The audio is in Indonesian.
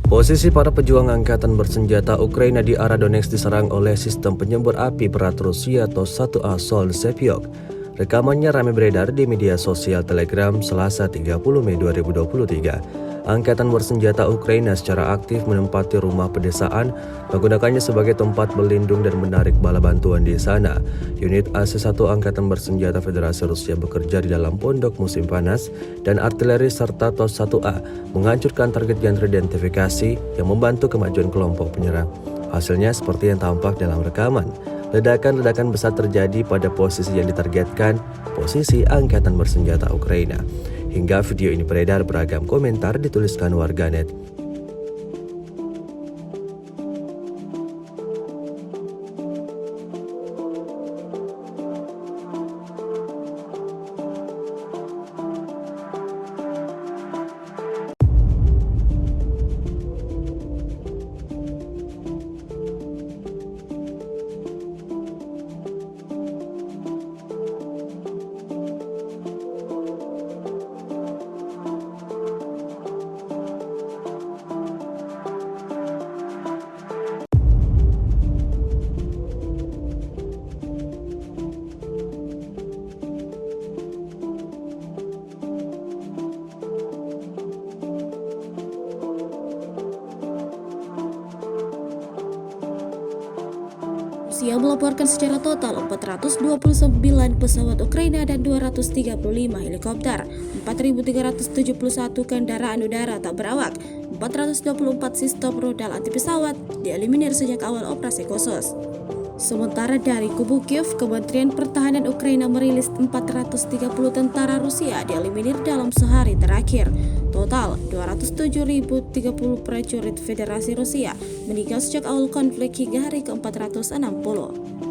Posisi para pejuang angkatan bersenjata Ukraina di arah Donetsk diserang oleh sistem penyembur api berat Rusia atau 1A Sol Sepyok. Rekamannya ramai beredar di media sosial Telegram Selasa 30 Mei 2023. Angkatan bersenjata Ukraina secara aktif menempati rumah pedesaan, menggunakannya sebagai tempat berlindung dan menarik bala bantuan di sana. Unit AC-1 Angkatan Bersenjata Federasi Rusia bekerja di dalam pondok musim panas, dan artileri serta TOS 1A menghancurkan target yang teridentifikasi yang membantu kemajuan kelompok penyerang. Hasilnya seperti yang tampak dalam rekaman. Ledakan-ledakan besar terjadi pada posisi yang ditargetkan, posisi Angkatan Bersenjata Ukraina. Hingga video ini beredar, beragam komentar dituliskan warganet. Rusia melaporkan secara total 429 pesawat Ukraina dan 235 helikopter, 4.371 kendaraan udara tak berawak, 424 sistem rudal anti pesawat dieliminir sejak awal operasi khusus. Sementara dari kubu Kiev, Kementerian Pertahanan Ukraina merilis 430 tentara Rusia dieliminir dalam sehari terakhir. Total 207.030 prajurit Federasi Rusia meninggal sejak awal konflik hingga hari ke-460.